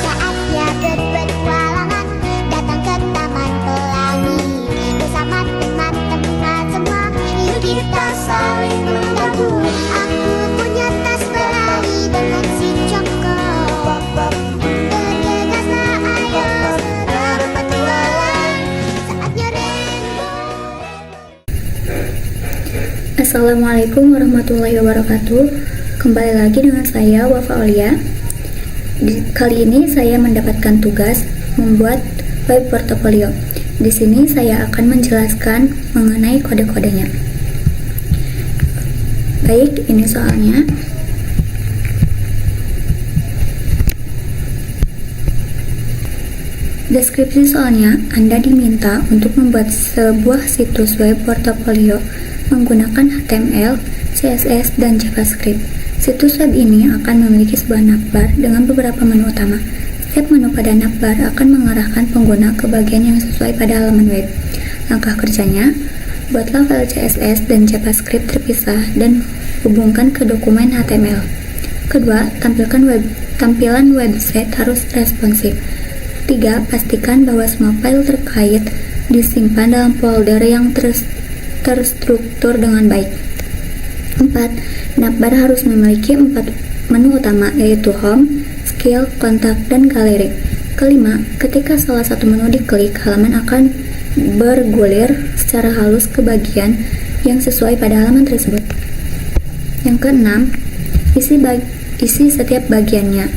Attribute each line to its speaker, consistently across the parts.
Speaker 1: Saatnya berpetualangan, datang ke Taman Pelangi. Bersama teman-teman semua, yuk kita saling membantu. Aku punya tas berlari dengan si Joko. Bergegaslah ayo berpetualang, saatnya rainbow.
Speaker 2: Assalamualaikum warahmatullahi wabarakatuh. Kembali lagi dengan saya Wafa Aulia. Kali ini saya mendapatkan tugas membuat web portofolio. Di sini saya akan menjelaskan mengenai kode-kodenya. Baik, ini soalnya. Deskripsi soalnya, Anda diminta untuk membuat sebuah situs web portofolio menggunakan HTML, CSS, dan JavaScript. Situs web ini akan memiliki sebuah navbar dengan beberapa menu utama. Setiap menu pada navbar akan mengarahkan pengguna ke bagian yang sesuai pada halaman web. Langkah kerjanya, buatlah file CSS dan JavaScript terpisah dan hubungkan ke dokumen HTML. Kedua, tampilan website harus responsif. 3. Pastikan bahwa semua file terkait disimpan dalam folder yang terstruktur dengan baik. 4. Navbar harus memiliki 4 menu utama, yaitu Home, Skill, Kontak, dan Galeri. Kelima, ketika salah satu menu diklik, halaman akan bergulir secara halus ke bagian yang sesuai pada halaman tersebut. Yang keenam, isi setiap bagiannya.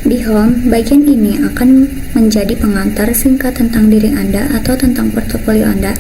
Speaker 2: Di Home, bagian ini akan menjadi pengantar singkat tentang diri Anda atau tentang portofolio Anda.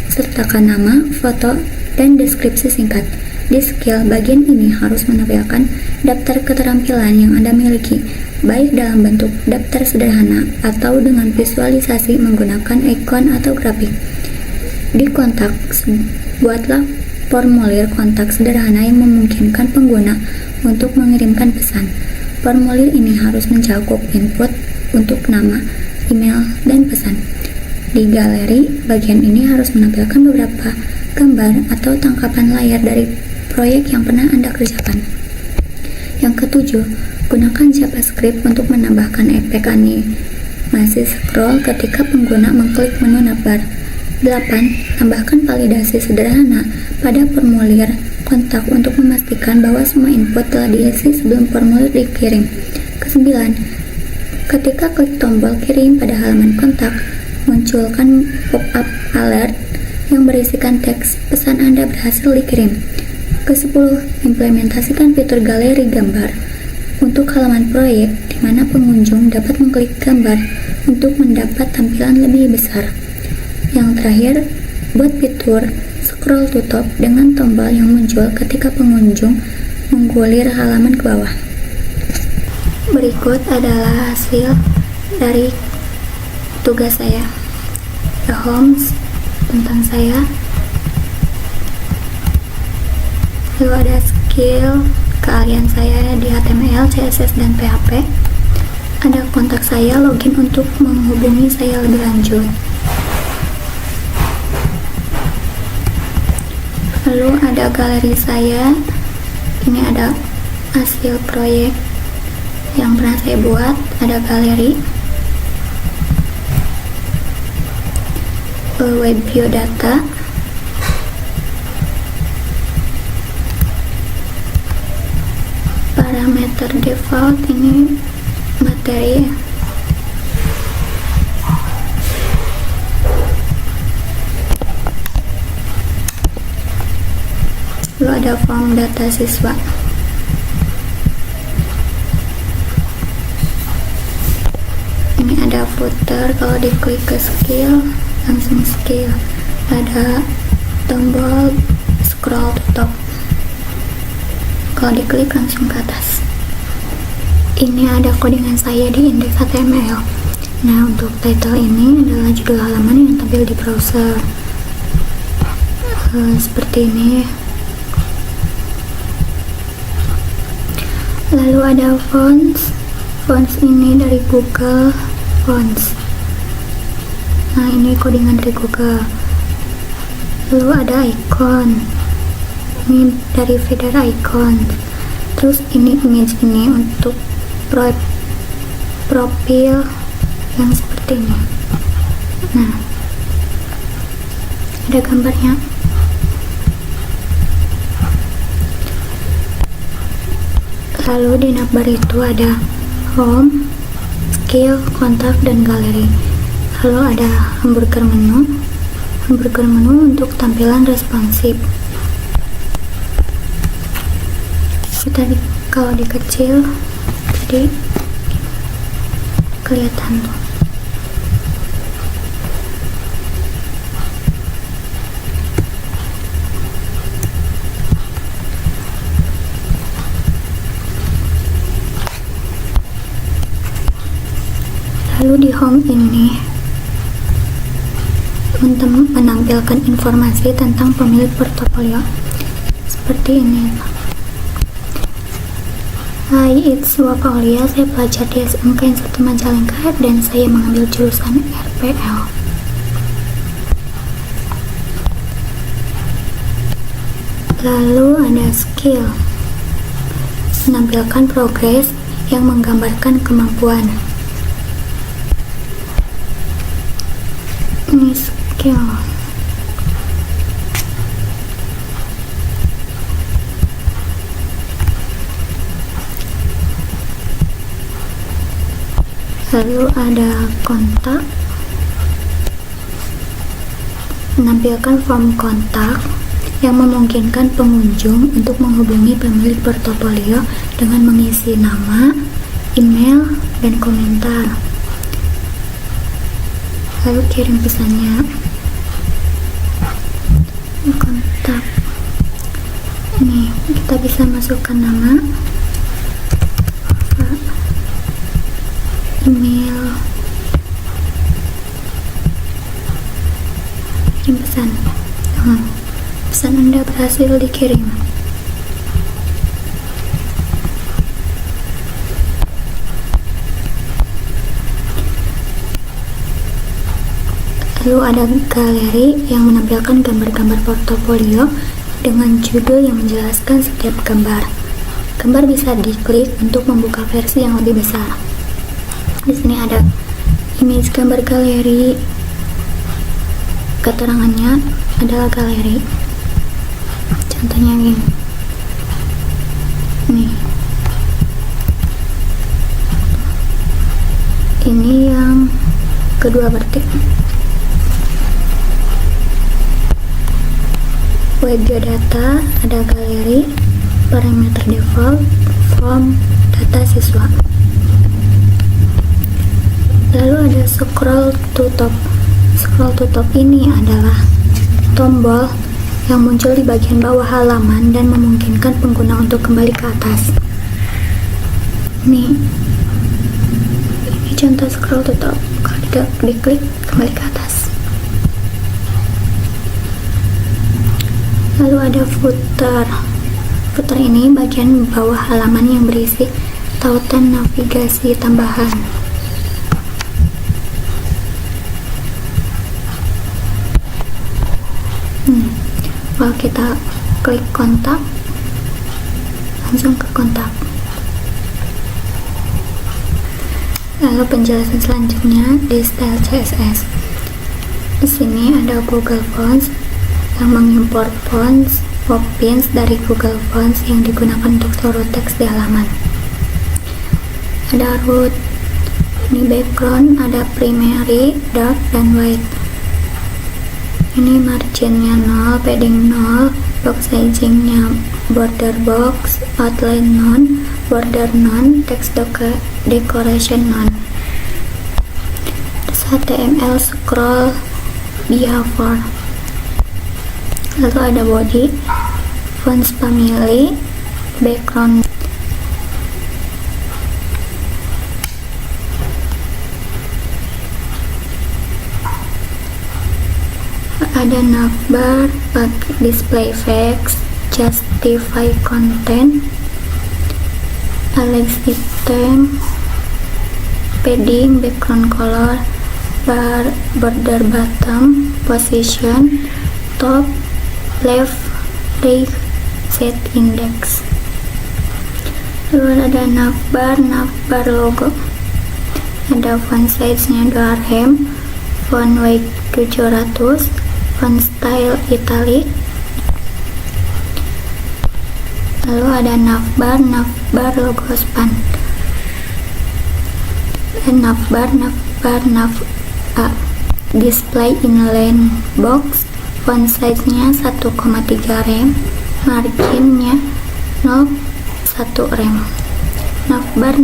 Speaker 2: Sertakan nama, foto, dan deskripsi singkat. Di Skill, bagian ini harus menampilkan daftar keterampilan yang Anda miliki, baik dalam bentuk daftar sederhana atau dengan visualisasi menggunakan ikon atau grafik. Di Kontak, buatlah formulir kontak sederhana yang memungkinkan pengguna untuk mengirimkan pesan. Formulir ini harus mencakup input untuk nama, email, dan pesan. Di Galeri, bagian ini harus menampilkan beberapa gambar atau tangkapan layar dari proyek yang pernah Anda kerjakan. Yang ketujuh, gunakan JavaScript untuk menambahkan efek animasi scroll ketika pengguna mengklik menu navbar. 8. Tambahkan validasi sederhana pada formulir kontak untuk memastikan bahwa semua input telah diisi sebelum formulir dikirim. 9. Ketika klik tombol kirim pada halaman kontak, munculkan pop-up alert yang berisikan teks pesan Anda berhasil dikirim. 10. Implementasikan fitur galeri gambar untuk halaman proyek di mana pengunjung dapat mengklik gambar untuk mendapat tampilan lebih besar. Yang terakhir, buat fitur scroll to top dengan tombol yang muncul ketika pengunjung menggulir halaman ke bawah. Berikut adalah hasil dari tugas saya. The Homes tentang saya, lalu ada skill keahlian saya di HTML, CSS, dan PHP. Ada kontak saya, login untuk menghubungi saya lebih lanjut. Lalu ada galeri saya, ini ada hasil proyek yang pernah saya buat, ada galeri, web biodata, parameter default, ini materi, lalu ada form data siswa. Ini ada footer, kalau diklik ke skill langsung skill, ada tombol scroll to top, kalau diklik langsung ke atas. Ini ada codingan saya di indeks HTML. Nah, untuk title ini adalah judul halaman yang tampil di browser, seperti ini. Lalu ada fonts ini dari Google Fonts. Nah, ini codingan dari Google. Lalu ada icon, ini dari Feather Icon. Terus ini image ini untuk profil yang seperti ini. Nah, ada gambarnya. Lalu di navbar itu ada home, skill, kontak, dan galeri. Lalu ada hamburger menu untuk tampilan responsif. Kalau dikecil jadi kelihatan tuh. Lalu di home ini menampilkan informasi tentang pemilik portofolio seperti ini. Hai, it's Wapaulia. Saya pelajar di SMK 1 Majalengka dan saya mengambil jurusan RPL. Lalu ada skill, menampilkan progres yang menggambarkan kemampuan. Ini skill. Lalu ada kontak, menampilkan form kontak yang memungkinkan pengunjung untuk menghubungi pemilik portofolio dengan mengisi nama, email, dan komentar. Lalu kirim pesannya. Kontak. Ini kita bisa masukkan nama, email, kirim pesan. Pesan Anda berhasil dikirim. Lalu ada galeri yang menampilkan gambar-gambar portofolio dengan judul yang menjelaskan setiap gambar. Gambar bisa diklik untuk membuka versi yang lebih besar. Di sini ada image gambar galeri. Keterangannya adalah galeri. Contohnya gini. Nih. Ini yang kedua berarti. Web biodata, ada galeri, parameter default, form, data siswa. Lalu ada scroll to top. Scroll to top ini adalah tombol yang muncul di bagian bawah halaman dan memungkinkan pengguna untuk kembali ke atas. Ini contoh scroll to top. Kalau diklik kembali ke atas. Lalu ada footer. Footer ini bagian bawah halaman yang berisi tautan navigasi tambahan. Kalau kita klik kontak, langsung ke kontak. Lalu penjelasan selanjutnya di style CSS. Di sini ada Google Fonts yang mengimport fonts Poppins dari Google Fonts yang digunakan untuk seluruh teks di halaman. Ada root, ini background, ada primary, dark, dan white. Ini marginnya 0, padding 0, box sizingnya border box, outline none, border none, text decoration none. Terus HTML scroll behavior. Lalu ada body, fonts family, background. Ada navbar, display text, justify content, Alex item, padding, background color, border bottom, position, top, left, right, set index. Lalu ada navbar logo, ada font size nya 2 rem, font weight 700, font style italic. Lalu ada navbar logo span, navbar display inline box, font size nya 1,3 rem, margin nya 0,1 rem. Navbar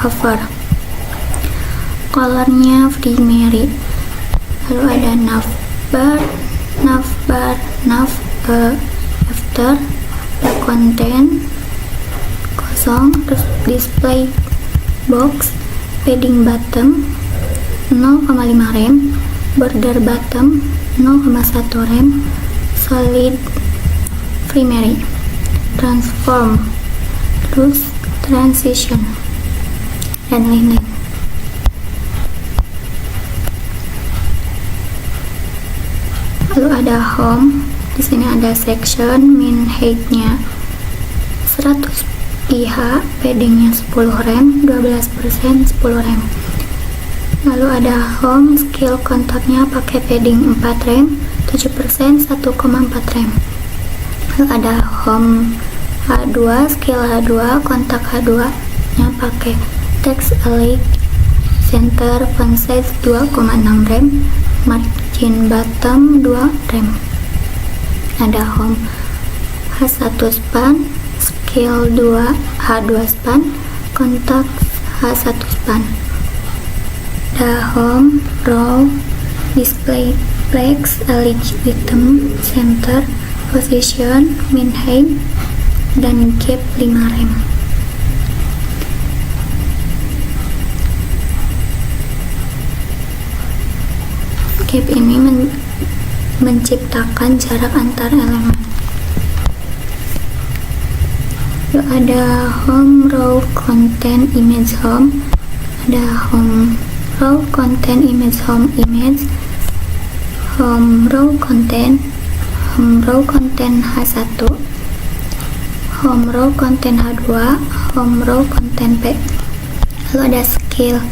Speaker 2: hover, colornya primary. Lalu ada navbar after the content kosong, terus display box, padding bottom 0,5 rem, border bottom 0,1 rem, solid primary, transform, terus transition, dan lain-lain. Lalu ada home, di sini ada section, min height-nya 100 pH, padding-nya 10 rem, 12% 10 rem. Lalu ada home, scale kontaknya pakai padding 4 rem, 7% 1,4 rem. Lalu ada home H2, scale H2, kontak H2 nya pakai text alike, center, font size 2,6 rem, margin bottom 2 rem. Ada home H1 span, scale 2 H2 span, kontak H1 span. Ada home row, display flex, alike item, center, position, min height, dan gap 5 rem. Gap ini menciptakan jarak antar elemen. Lalu ada home row content image home, ada home row content image home image, home row content H1, home row content H2, home row content P. Lalu ada scale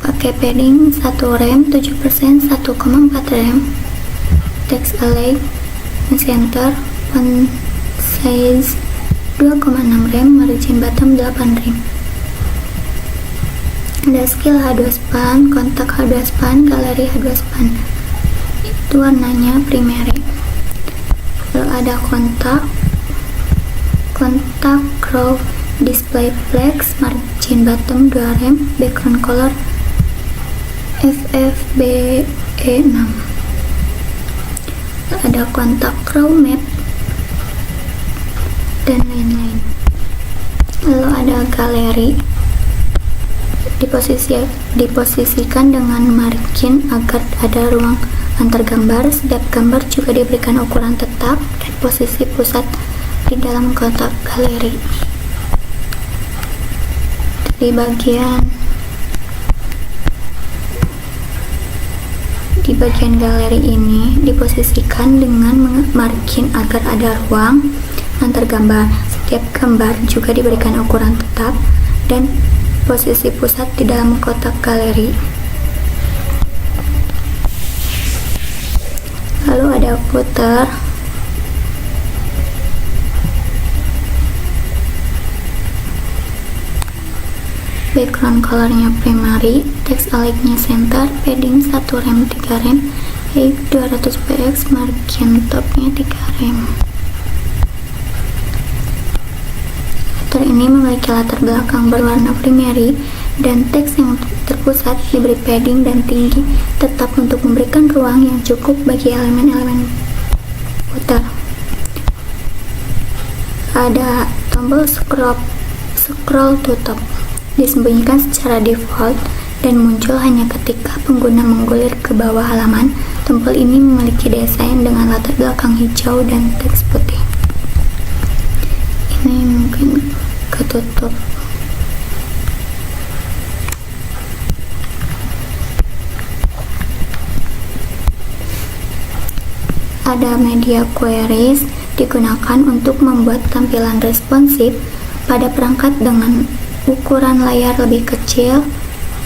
Speaker 2: pakai padding 1 rem, 7% 1,4 rem, text alike, center, font size 2,6 rem, margin bottom 8 rem. Ada scale H2 span, kontak H2 span, galeri H2 span. Itu warnanya primary. Lalu ada kontak row, display flex, margin bottom 2 rem, background color FFBE6. Ada kontak row map, dan lain-lain. Lalu ada galeri, diposisikan dengan margin agar ada ruang antar gambar. Setiap gambar juga diberikan ukuran tetap dan posisi pusat di dalam kotak galeri. Di bagian galeri ini diposisikan dengan margin agar ada ruang antar gambar. Setiap gambar juga diberikan ukuran tetap dan posisi pusat di dalam kotak galeri. Lalu ada footer, background colornya primary, text alike-nya center, padding 1 rem 3 rem, height 200 px, margin topnya 3 rem. Footer ini memiliki latar belakang berwarna primary dan teks yang terpusat, diberi padding dan tinggi tetap untuk memberikan ruang yang cukup bagi elemen-elemen footer. Ada tombol scroll to top, disembunyikan secara default dan muncul hanya ketika pengguna menggulir ke bawah halaman. Tombol ini memiliki desain dengan latar belakang hijau dan teks putih. Ini mungkin ketutup. Ada media queries, digunakan untuk membuat tampilan responsif pada perangkat dengan ukuran layar lebih kecil.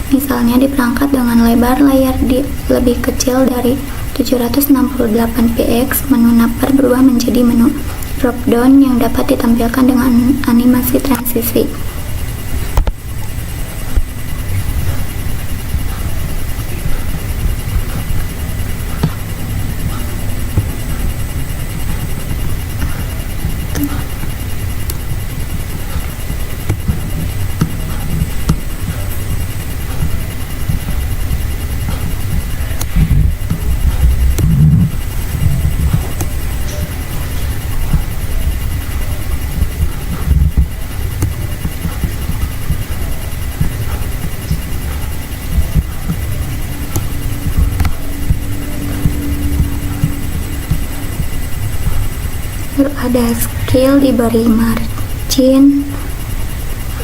Speaker 2: Misalnya di perangkat dengan lebar layar lebih kecil dari 768 px, menu navbar berubah menjadi menu drop-down yang dapat ditampilkan dengan animasi transisi. Lalu ada skill diberi margin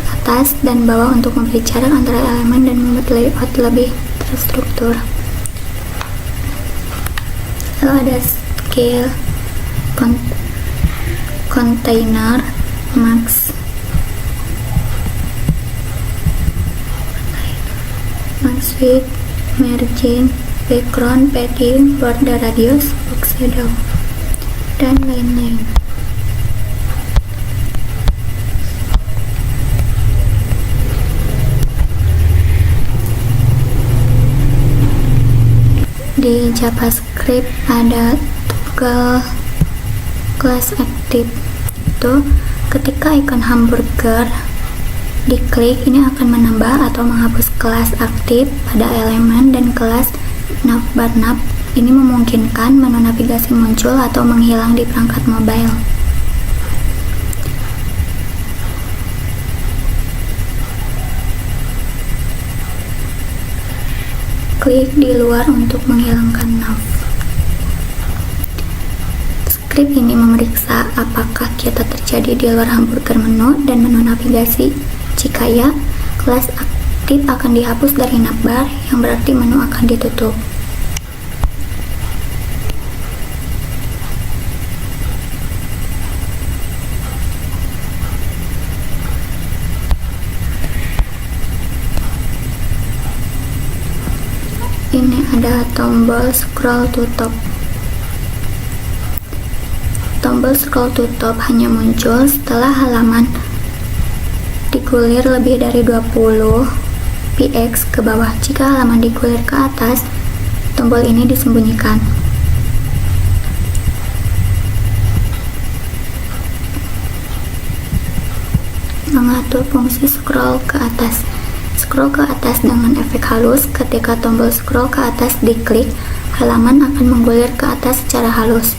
Speaker 2: atas dan bawah untuk memberi jarak antara elemen dan membuat layout lebih terstruktur. Lalu ada skill container max width, margin, background, padding, border radius, box shadow, dan lain-lain. Di JavaScript ada toggle class active. Itu ketika ikon hamburger diklik, ini akan menambah atau menghapus kelas aktif pada elemen dan kelas navbar nav. Ini memungkinkan menu navigasi muncul atau menghilang di perangkat mobile. Klik di luar untuk menghilangkan nav. Script ini memeriksa apakah kita terjadi di luar hamburger menu dan menu navigasi. Jika ya, kelas aktif akan dihapus dari navbar, yang berarti menu akan ditutup. Ini ada tombol scroll to top. Tombol scroll to top hanya muncul setelah halaman digulir lebih dari 20 px ke bawah. Jika halaman digulir ke atas, tombol ini disembunyikan. Mengatur fungsi scroll ke atas. Scroll ke atas dengan efek halus. Ketika tombol scroll ke atas diklik, halaman akan menggulir ke atas secara halus.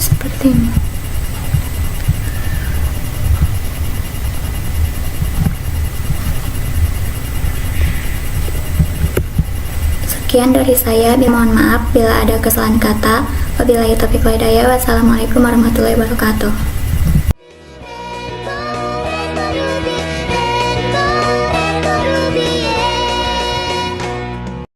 Speaker 2: Seperti ini. Sekian dari saya, mohon maaf bila ada kesalahan kata. Wabillahi taufiq wal hidayah. Wassalamualaikum warahmatullahi wabarakatuh.